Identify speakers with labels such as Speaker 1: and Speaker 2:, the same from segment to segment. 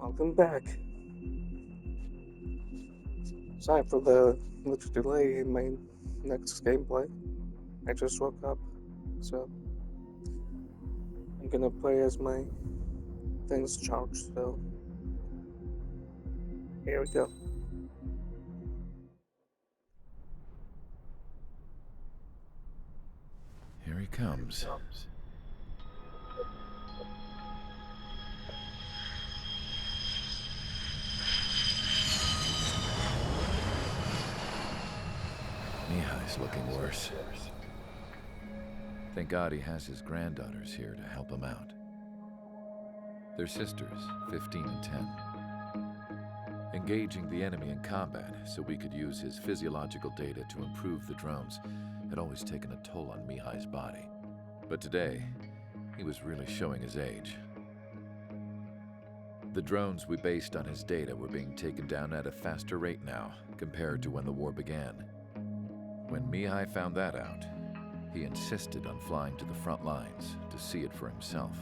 Speaker 1: Welcome back. Sorry for the little delay in my next gameplay. I just woke up, so I'm gonna play as my things charged, so here we go.
Speaker 2: Here he comes. Mihai's looking worse. Thank God he has his granddaughters here to help him out. They're sisters, 15 and 10. Engaging the enemy in combat so we could use his physiological data to improve the drones had always taken a toll on Mihai's body. But today, he was really showing his age. The drones we based on his data were being taken down at a faster rate now compared to when the war began. When Mihai found that out, he insisted on flying to the front lines to see it for himself.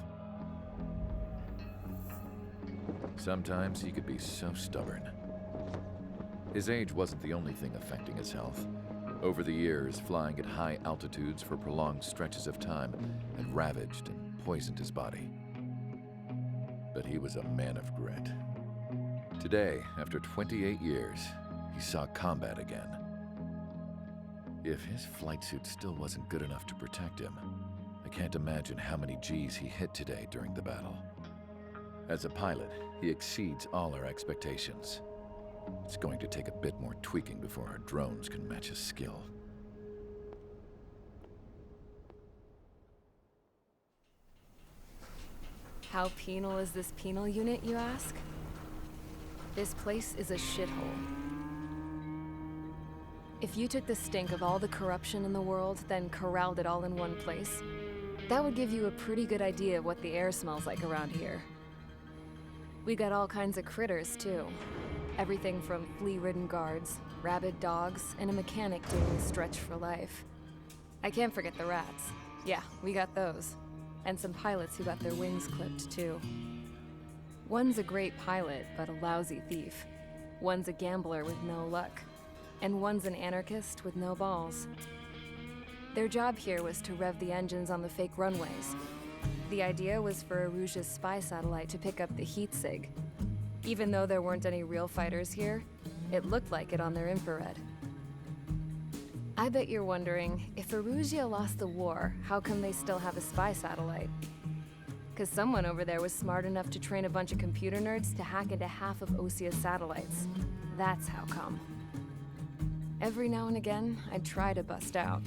Speaker 2: Sometimes he could be so stubborn. His age wasn't the only thing affecting his health. Over the years, flying at high altitudes for prolonged stretches of time had ravaged and poisoned his body. But he was a man of grit. Today, after 28 years, he saw combat again. If his flight suit still wasn't good enough to protect him, I can't imagine how many Gs he hit today during the battle. As a pilot, he exceeds all our expectations. It's going to take a bit more tweaking before our drones can match his skill.
Speaker 3: How penal is this penal unit, you ask? This place is a shithole. If you took the stink of all the corruption in the world, then corralled it all in one place, that would give you a pretty good idea of what the air smells like around here. We got all kinds of critters, too. Everything from flea-ridden guards, rabid dogs, and a mechanic doing the stretch for life. I can't forget the rats. Yeah, we got those. And some pilots who got their wings clipped, too. One's a great pilot, but a lousy thief. One's a gambler with no luck. And one's an anarchist with no balls. Their job here was to rev the engines on the fake runways. The idea was for Erusia's spy satellite to pick up the heat sig. Even though there weren't any real fighters here, it looked like it on their infrared. I bet you're wondering, if Erusia lost the war, how come they still have a spy satellite? 'Cause someone over there was smart enough to train a bunch of computer nerds to hack into half of Osia's satellites. That's how come. Every now and again, I'd try to bust out.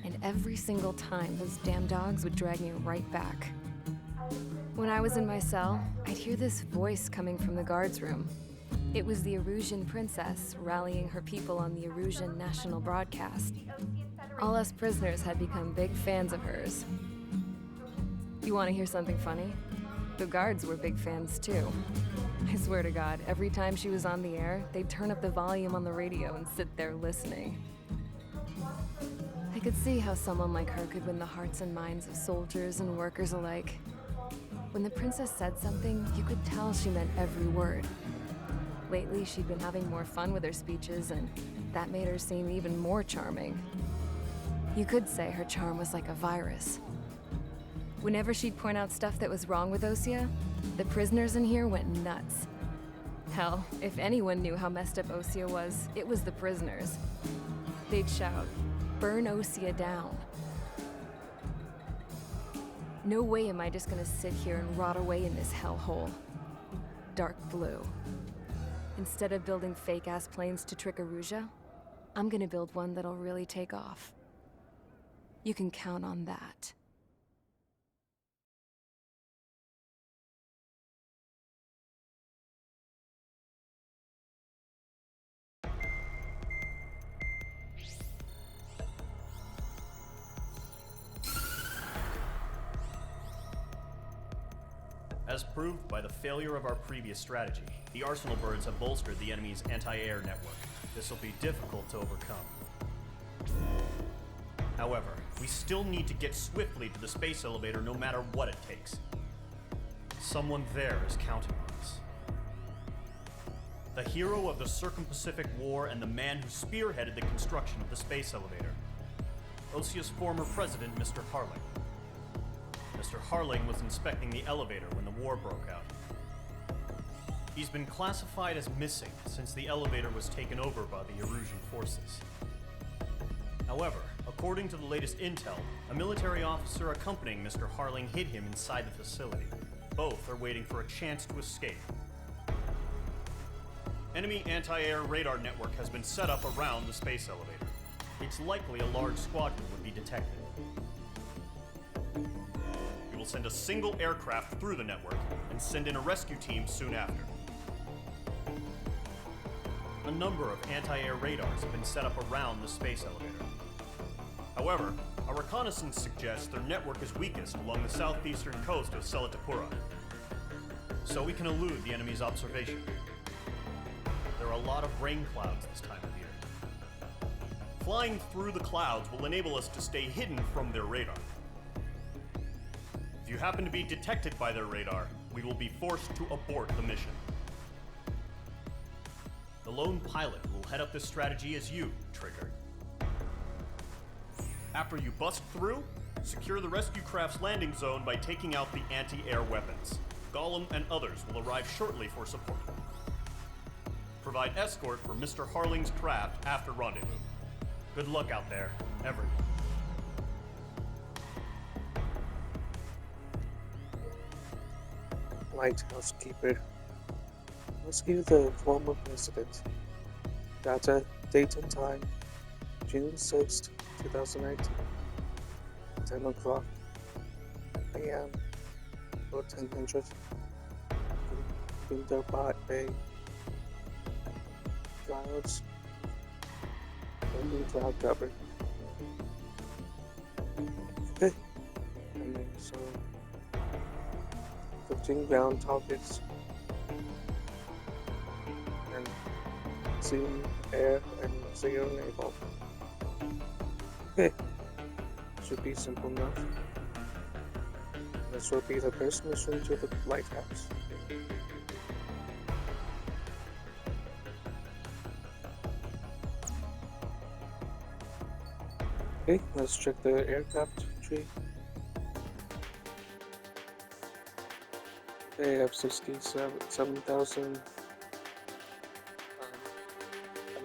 Speaker 3: And every single time, those damn dogs would drag me right back. When I was in my cell, I'd hear this voice coming from the guards room. It was the Erusian princess rallying her people on the Erusian national broadcast. All us prisoners had become big fans of hers. You want to hear something funny? The guards were big fans too. I swear to God, every time she was on the air, they'd turn up the volume on the radio and sit there listening. I could see how someone like her could win the hearts and minds of soldiers and workers alike. When the princess said something, you could tell she meant every word. Lately, she'd been having more fun with her speeches, and that made her seem even more charming. You could say her charm was like a virus. Whenever she'd point out stuff that was wrong with Osia, the prisoners in here went nuts. Hell, if anyone knew how messed up Osia was, it was the prisoners. They'd shout, "Burn Osia down." No way am I just gonna sit here and rot away in this hellhole. Dark blue. Instead of building fake-ass planes to trick Erusia, I'm gonna build one that'll really take off. You can count on that.
Speaker 4: As proved by the failure of our previous strategy, the Arsenal birds have bolstered the enemy's anti-air network. This will be difficult to overcome. However, we still need to get swiftly to the space elevator no matter what it takes. Someone there is counting on us. the hero of the Circum-Pacific War and the man who spearheaded the construction of the space elevator. OSEA's former president, Mr. Harling. Mr. Harling was inspecting the elevator when the war broke out. He's been classified as missing since the elevator was taken over by the Erusian forces. However, according to the latest intel, a military officer accompanying Mr. Harling hid him inside the facility. Both are waiting for a chance to escape. Enemy anti-air radar network has been set up around the space elevator. It's likely a large squadron would be detected. We will send a single aircraft through the network and send in a rescue team soon after. A number of anti-air radars have been set up around the space elevator. However, our reconnaissance suggests their network is weakest along the southeastern coast of Selatapura, so we can elude the enemy's observation. There are a lot of rain clouds this time of year. Flying through the clouds will enable us to stay hidden from their radar. If you happen to be detected by their radar, we will be forced to abort the mission. The lone pilot will head up this strategy as you, Trigger. After you bust through, secure the rescue craft's landing zone by taking out the anti-air weapons. Gollum and others will arrive shortly for support. Provide escort for Mr. Harling's craft after rendezvous. Good luck out there, everyone.
Speaker 1: Lighthouse Keeper. Rescue the former president. Data, date and time, June 6th, 2019. 10 o'clock a.m. or 1000. Bundabat Bay. Clouds. Only cloud cover. Okay. And then so 15 ground targets. And zoom, air, and zero naval. Okay. Should be simple enough. This will be the first mission to the lighthouse. Okay, let's check the aircraft tree. They have 67,000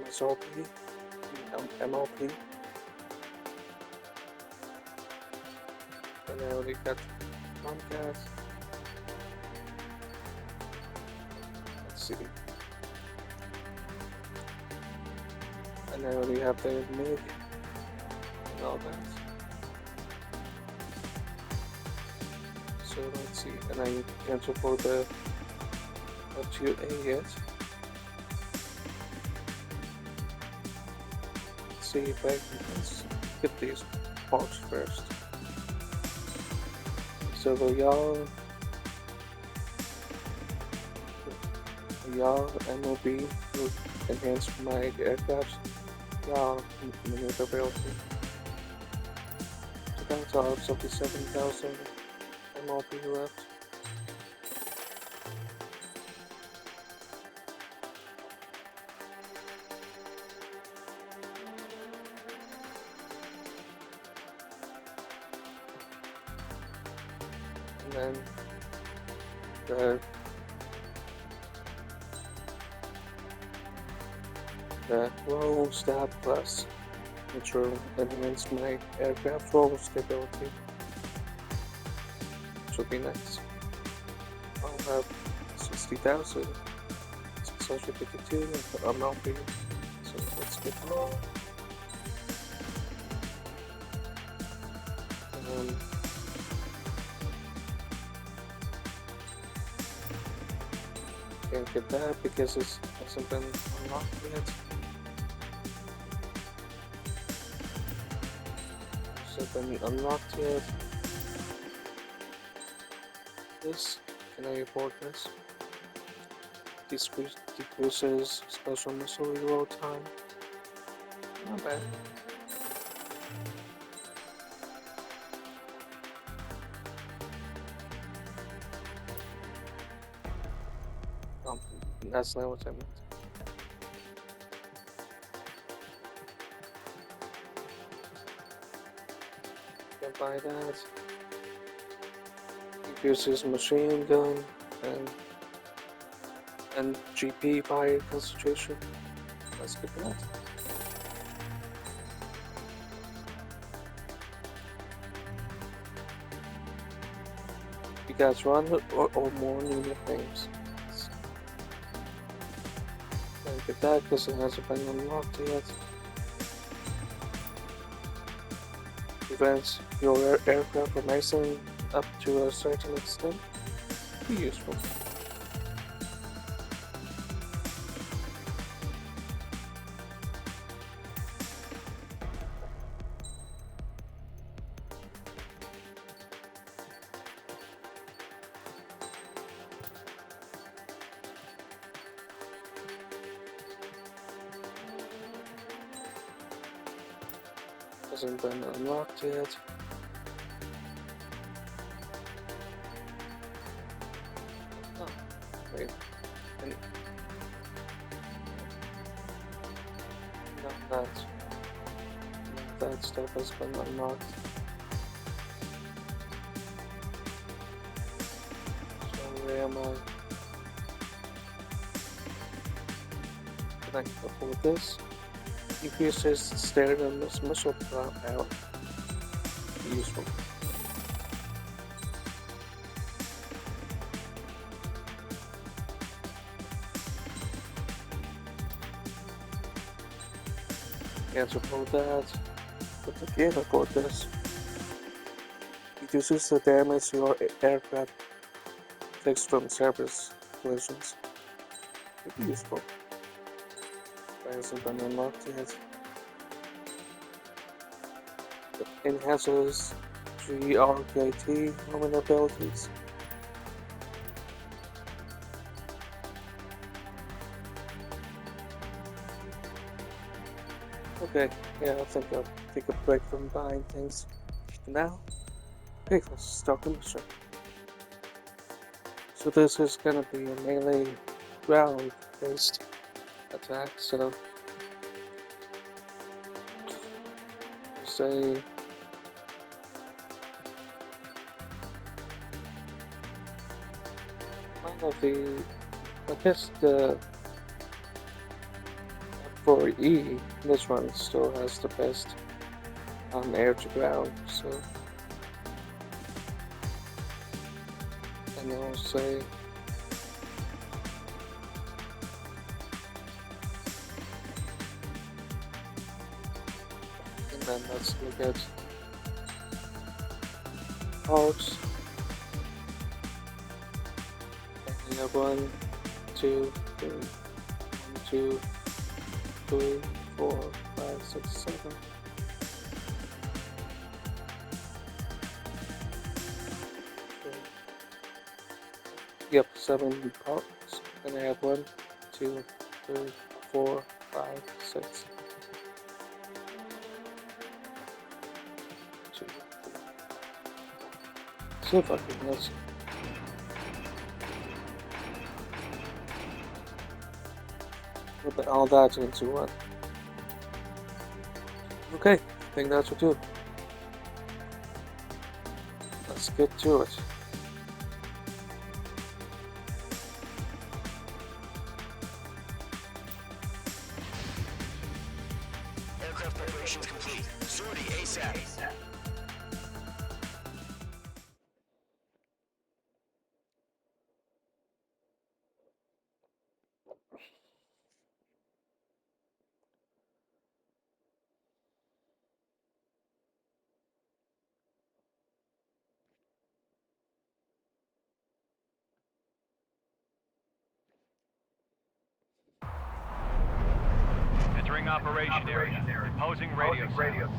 Speaker 1: MSRP, MLP. And I already got Comcast. Let's see. And I already have the MiG and all that. So let's see. And I can't support the L2A yet. Let's see if I can get these parts first. So the y'all MOB will enhance my aircraft's y'all maneuverability. So that's all 77,000 MLP left. And then the Roll Stab Plus, which will enhance my aircraft roll stability, which will be nice. I'll have 60,652 MLP, so let's get that. Can't get that because it hasn't been unlocked yet. Hasn't been unlocked yet. This, can I afford this? Decreases special missile reload time. Not bad. That's not what I meant. buy that. Uses machine gun and GP by concentration. Let's get that. You guys run or more new nicknames. Let's get that because it hasn't been unlocked yet. Prevents your aircraft from icing up to a certain extent. Be useful. Hasn't been unlocked yet. Oh, wait. And not that stuff has been unlocked. So where am I? Can I couple with this? Increases stared on this missile out. Useful. Cancel that. But again, I got this. Reduces the damage your aircraft takes from surface collisions. Could be useful. Hasn't been unlocked yet. It enhances GRKT movement abilities. Okay, yeah, I think I'll take a break from buying things for now. Okay, let's start the mission. So this is gonna be a melee ground based attack, so say one of the, I guess the for E, this one still has the best air to ground, so and I'll say and then let's look at parts. And we have 1, 2, 3, 1, 2, 3, 4, 5, 6, 7. Yep, 7 parts. And I have 1, 2, 3, 4, 5, 6. 2. See if I can miss. Put all that into one. Okay, I think that should do. Let's get to it.
Speaker 5: Aircraft preparations complete. Sortie ASAP.
Speaker 6: Entering operation area. Imposing radio silence.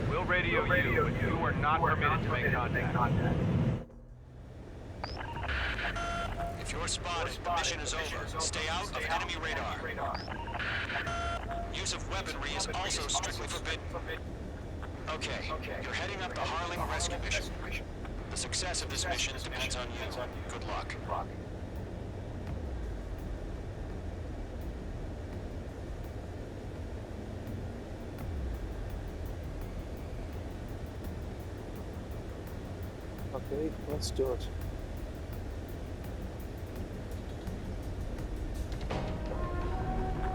Speaker 6: We'll radio you, but you are not permitted to make contact.
Speaker 5: If you're spotted, the mission is over. Stay out of enemy radar. Use of weaponry is also strictly forbidden. Okay, you're heading up the Harling rescue mission. The success of this mission depends on you. Good luck.
Speaker 1: Okay, let's do it.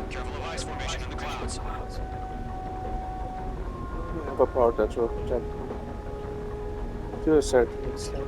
Speaker 5: Careful of ice formation in the clouds.
Speaker 1: We have a power that will protect me. To a certain extent.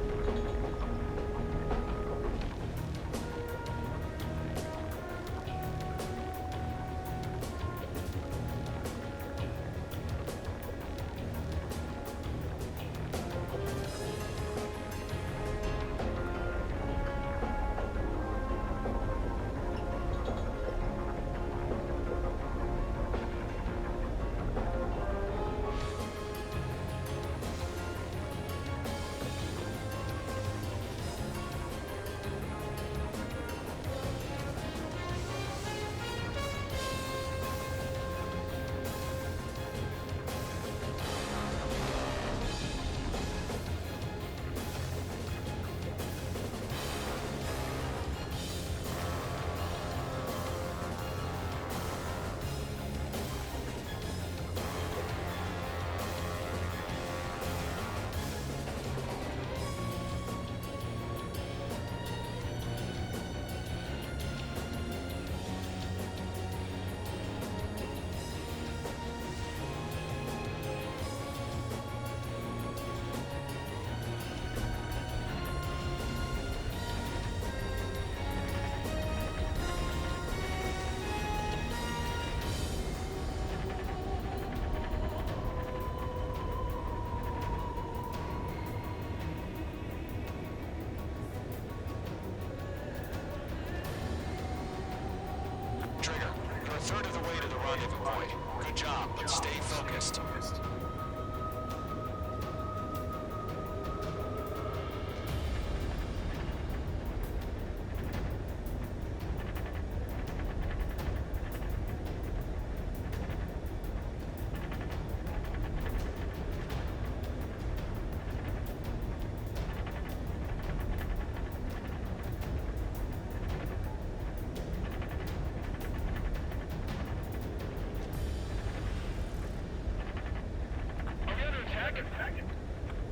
Speaker 5: Trigger, you're a third of the way to the rendezvous point. Good job, but stay focused.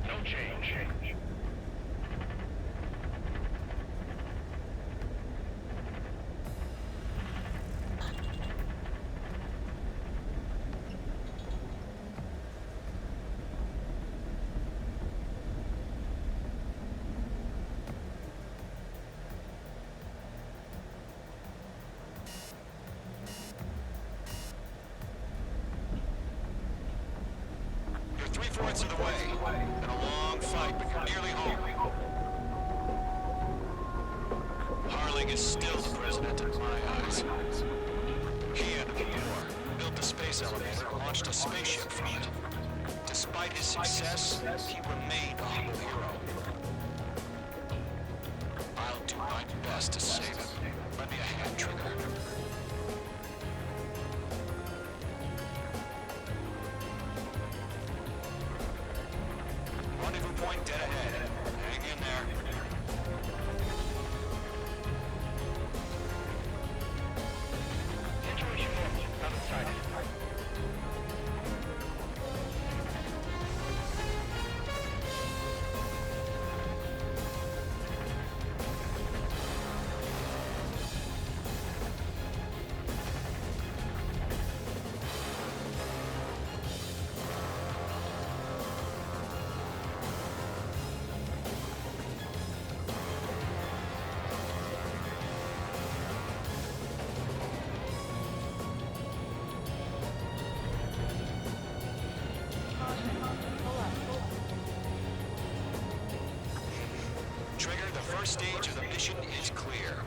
Speaker 6: No change.
Speaker 5: You're 3/4 of the way. Been a long fight, but you're nearly home. Harling is still the president in my eyes. He ended the war, built the space elevator, and launched a spaceship from it. Despite his success, he remained a humble hero. I'll do my best to save him. Lend me a hand, Trigger. Rendezvous point dead ahead. Hang in there.
Speaker 6: Situation normal. Nothing sighted.
Speaker 5: Trigger, the first stage of the mission is clear.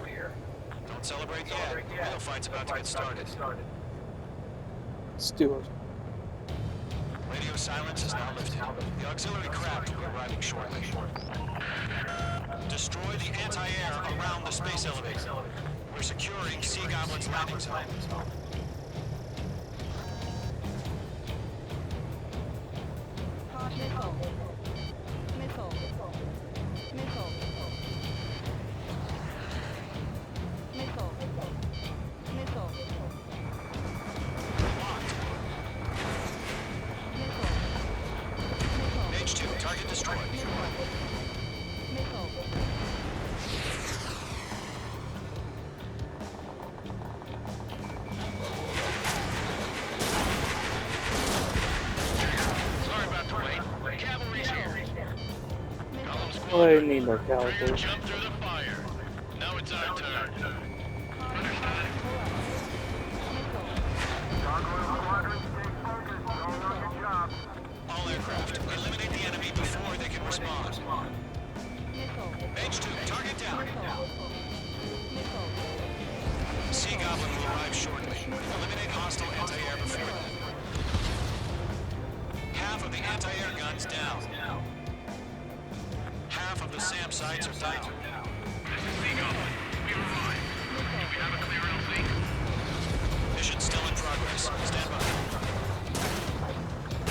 Speaker 5: Don't celebrate yet. The real fight's about to get started.
Speaker 1: Let's do it.
Speaker 5: Radio silence is now lifted. The auxiliary craft will be arriving shortly. Destroy the anti-air around the space elevator. We're securing Sea Goblin's landing zone.
Speaker 7: Missile. Missile. Missile. Missile. Missile.
Speaker 5: Locked.
Speaker 7: Missile.
Speaker 5: Page 2, target destroyed.
Speaker 1: I need more calibers.
Speaker 6: Jump through the fire. Now it's our turn.
Speaker 5: All aircraft, eliminate the enemy before they can respond. Mage 2, target down. Sea Goblin will arrive shortly. Eliminate hostile anti-air before then. Half of the anti-air guns down. Half of the SAM sites are down.
Speaker 6: This is Sea Goblin. We arrived. Do we have a clear LZ?
Speaker 5: Mission still in progress. Stand by.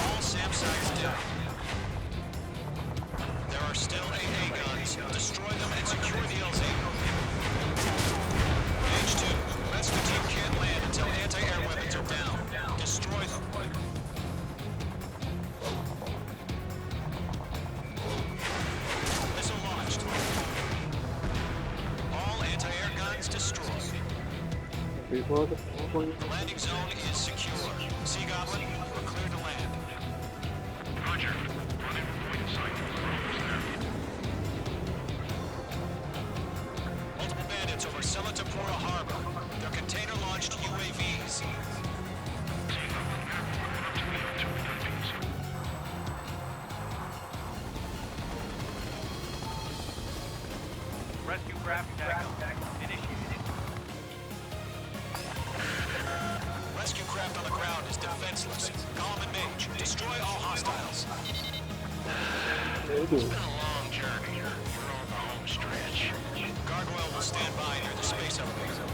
Speaker 5: All SAM sites down. There are still AA guns. Destroy them and secure the LZ. Mage 2, rescue team can't land until anti-air weapons are down. Destroy them. Missile launched. All anti-air guns destroyed.
Speaker 1: Reload.
Speaker 5: The landing zone is secure. Sea Goblin, we're clear to land.
Speaker 6: Roger. Running point in sight. We're almost there.
Speaker 5: Multiple bandits over Selatapura Harbor. They're container-launched UAVs.
Speaker 6: Rescue craft tag initiated.
Speaker 5: Rescue craft on the ground is defenseless. Column and Mage, destroy all hostiles.
Speaker 6: It's been a long journey. We're on the home stretch.
Speaker 5: Gargoyle will stand by near the space elevator.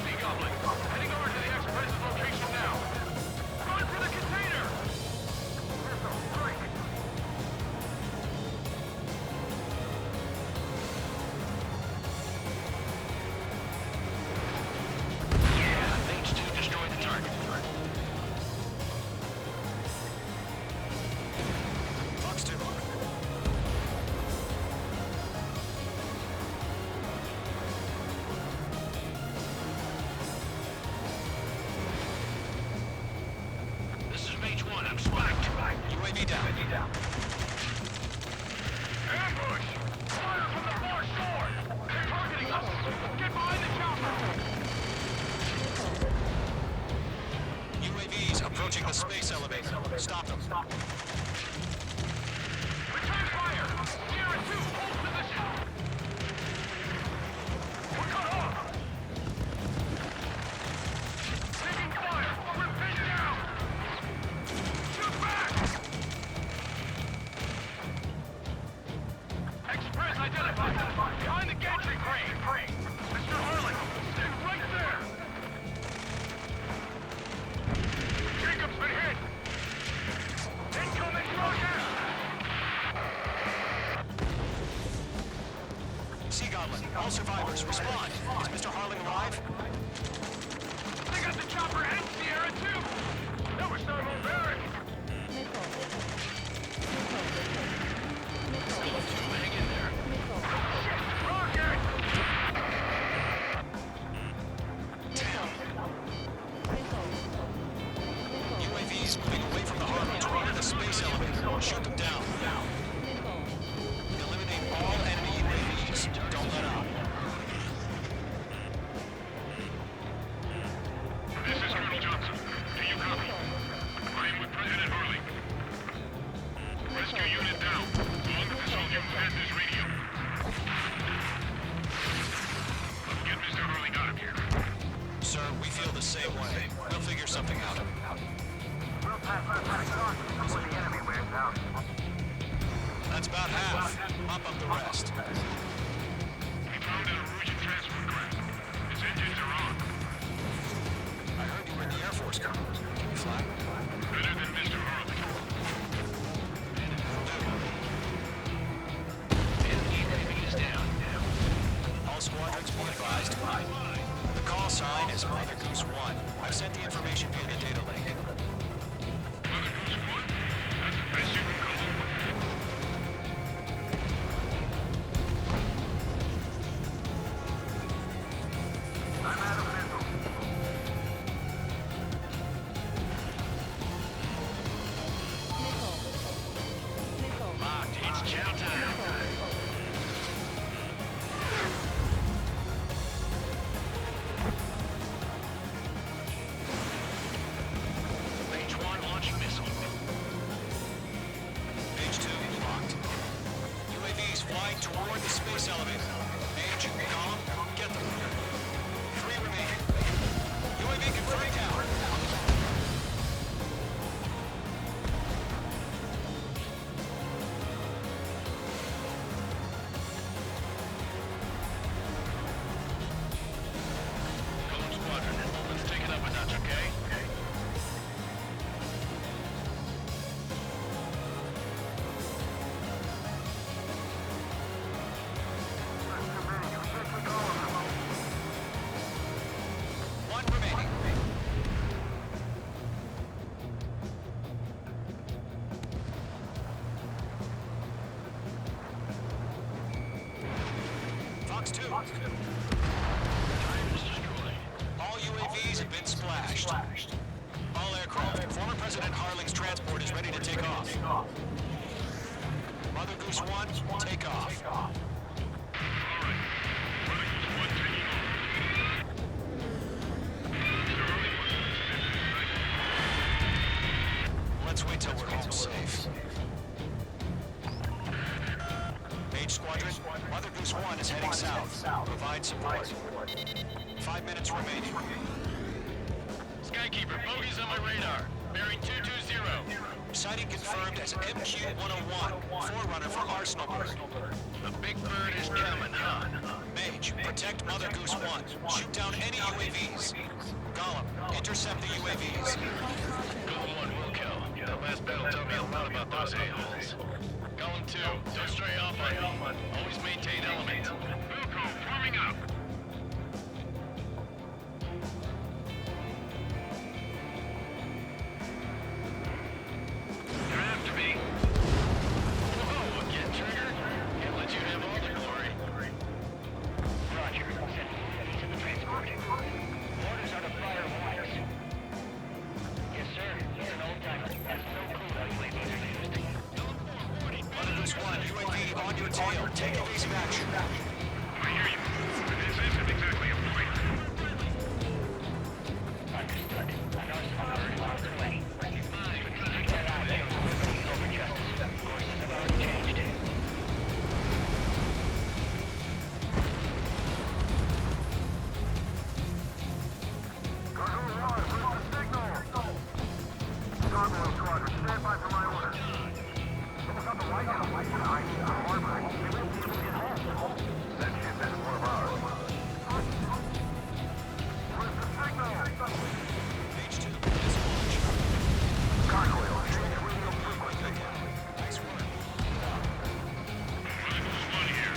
Speaker 6: Sea Goblin, heading over to the Express's location now. Run for the container! Yeah, Mage 2 destroyed the target.
Speaker 5: Fox 2.
Speaker 6: This is Mage 1, I'm spiked.
Speaker 5: UAV down.
Speaker 6: Ambush! Fire from the far shore! They're targeting us! Get behind the chopper!
Speaker 5: UAVs approaching the space elevator. Stop them.
Speaker 6: Return fire! Sierra 2, hold position! We're cut off! Taking fire! We're pinned down! Shoot back! Express identified! Behind the gantry crane! Mr. Harlan! Stick right there! Jacob's been hit! Incoming Roger!
Speaker 5: Sea Goblin, all survivors, respond. Is Mr. Harling alive?
Speaker 6: They got the chopper and Sierra too! That was thermobaric! Hang in there. Rocket!
Speaker 5: UAVs moving away from the harbor toward the space elevator. Shoot them down. Eliminate all enemy UAVs. Don't let up.
Speaker 6: This is Colonel Johnson. Do you copy? I am with President Harley. Rescue unit down. Long as all you has this radio. Let's get Mr. Harley out of here.
Speaker 5: Sir, we feel the same way. We'll figure something out. That's about half. Mop up the rest.
Speaker 6: We found an Erusian transfer craft. Its engines are on.
Speaker 5: I heard you were in the Air Force, Colonel. Can you fly?
Speaker 6: Better than Mr. Harley. Enemy UAV is down.
Speaker 5: All squadrons be advised. The call sign is Mother Goose 1. I've sent the information via the data link.
Speaker 6: Mother Goose 1? That's the best you can call it. I'm out of missile.
Speaker 5: Lewis elevator. Mage, Gollum, get them. 3 remaining. UAV confirmed down.
Speaker 6: Golem Squadron, let's take it up a notch, okay?
Speaker 5: One remaining. Fox 2.
Speaker 6: Time is destroyed.
Speaker 5: All UAVs have been splashed. All aircraft. Former President Harling's transport is ready to take off. Mother Goose 1, take off. Let's wait till we're home safe. Mage Squadron, Mother Goose 1 is heading south. Provide support. 5 minutes remaining.
Speaker 6: Skykeeper, bogeys on my radar. Bearing 220.
Speaker 5: Sighting confirmed as MQ-101, forerunner for Arsenal Bird.
Speaker 6: The big bird is coming, huh?
Speaker 5: Mage, protect Mother Goose 1. Shoot down any UAVs. Gollum, intercept the UAVs.
Speaker 6: Golem 1 will kill. The last battle taught me a lot about those a-holes. Golem 2, don't stray off on me. Always maintain element. Wilco, forming up. There have to be. Whoa, again, Trigger? Can't let you have all the glory.
Speaker 8: Roger. Send to the transport. Orders are to fire once. Yes, sir. He's an old-timer. Has no clue how UAVs are used.
Speaker 5: Mother Goose 1, UAV on your tail. Take evasive action.
Speaker 6: I hear you. This isn't exactly a point.
Speaker 8: Understood. An Arsenal bird is on the way. Take that out there. Over justice. Courses have already changed.
Speaker 5: Mage 2, dispatch. Nice work.
Speaker 6: Eagles 1 here.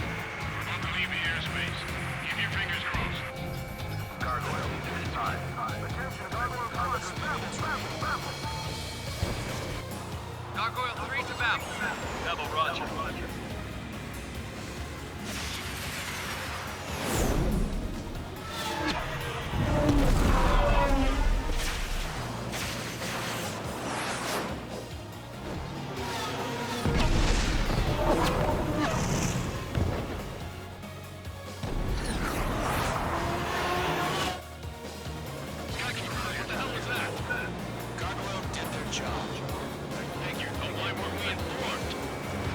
Speaker 6: We're about to leave the airspace. Keep your fingers crossed. Gargoyle 3 to Babel. Double Roger. What the hell was that?
Speaker 5: Gargoyle did their job.
Speaker 6: Thank you. But why weren't we informed?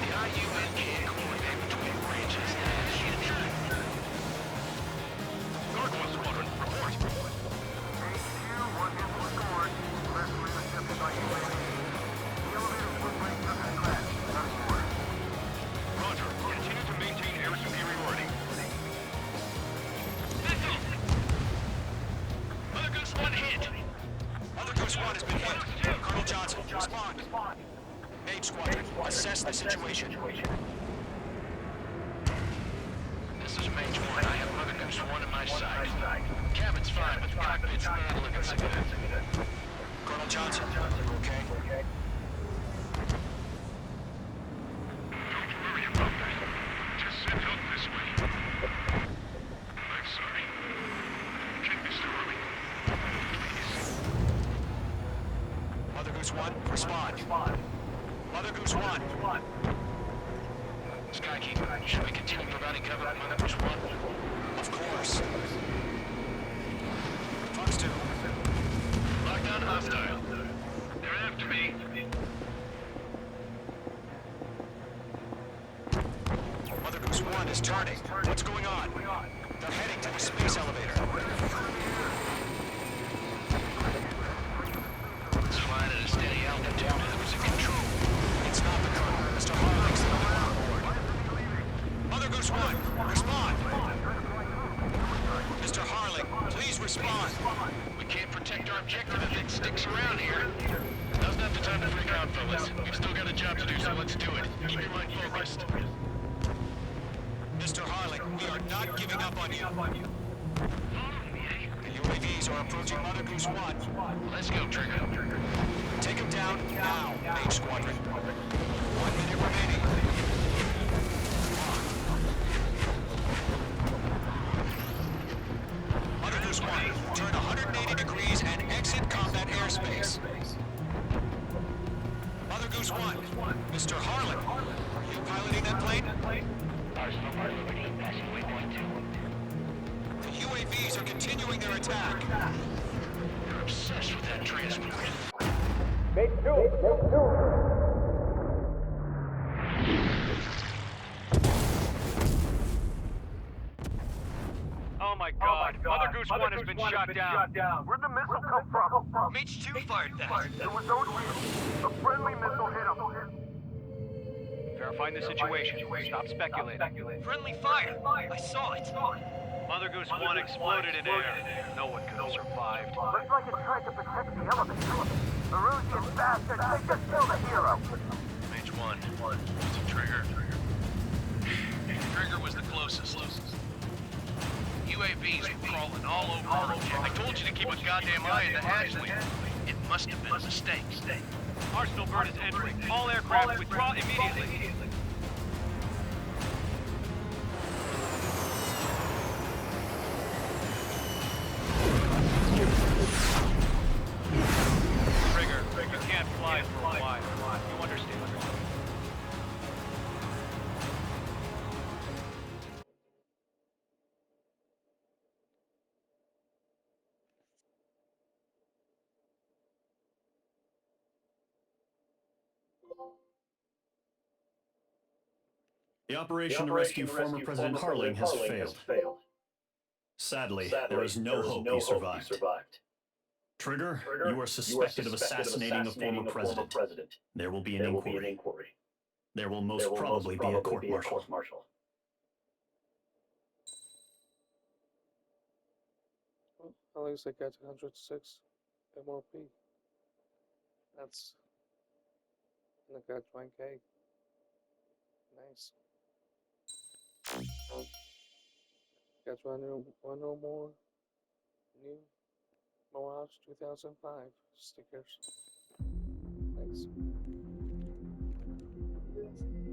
Speaker 6: The IUN can't coordinate between branches. Gargoyle Squadron, report. Roger. Continue to maintain air superiority. Missile! Mother Goose 1 hit!
Speaker 5: Mother Goose 1 has been hit. Colonel Johnson, respond. Mage Squadron, assess the situation.
Speaker 6: This is Mage 1. I have Mother Goose 1 in my sight. Cabin's fine, but the cockpit's not looking so good.
Speaker 5: Colonel Johnson, you okay?
Speaker 6: Don't worry about that. Just send help this way. I'm sorry. Get Mr. Harley. Please.
Speaker 5: Mother Goose 1, respond. Mother Goose 1.
Speaker 6: Skykeeper, should we continue providing cover at Mother Goose 1?
Speaker 5: Of course. Fox 2.
Speaker 6: Lockdown hostile. They're after me.
Speaker 5: Mother Goose 1 is turning. What's going on? They're heading to the space elevator.
Speaker 6: It's flying at a steady altitude. Who's in control?
Speaker 5: It's not the Colonel. Mr. Harling's the only one on board. Mother Goose 1, respond! Mr. Harling, please respond.
Speaker 6: We can't protect our objective if it sticks around here. Now's not the time to freak out, fellas. We've still got a job to do, so let's do it. Keep your mind focused.
Speaker 5: Mr. Harling, we are not giving up on you. The UAVs are approaching Mother Goose 1.
Speaker 6: Let's go, Trigger.
Speaker 5: Take him down now, H Squadron. 1 minute remaining. Mother Goose 1, turn 180 degrees and exit combat airspace. Mother Goose 1, Mr. Harlan, are you piloting that plane?
Speaker 8: Arsenal Liberty, passing waypoint 2.
Speaker 5: The UAVs are continuing their attack.
Speaker 6: You're obsessed with that transport.
Speaker 9: Oh my God. Mother Goose 1 has been shot down.
Speaker 10: Where'd the missile come from?
Speaker 5: Mage 2 fired that.
Speaker 10: It was O'Neill. A friendly missile hit him.
Speaker 9: Verifying the situation. Stop speculating.
Speaker 5: Friendly fire. I saw it.
Speaker 9: Mother Goose 1 exploded in air. No one could have survived.
Speaker 10: Looks like it tried to protect the elevator. The Rusian bastards, they just killed a hero.
Speaker 6: Mage 1. It's a Trigger. Trigger was the closest. UAVs were crawling all over Earth. I told you to keep a goddamn eye on the hatchway. It must have been a mistake.
Speaker 9: Arsenal bird is entering. All aircraft withdraw immediately. Trigger, you can't fly for a while. You understand?
Speaker 4: The operation to rescue former President Harling has failed. Sadly, there is no hope he survived. Trigger, you are suspected of assassinating the former president. There will be an inquiry. There will most probably be a court-martial.
Speaker 1: Well, at least I got 106 MRP. That's... And I got 20K. Nice. Got one or more new Mirage 2005 stickers. Thanks.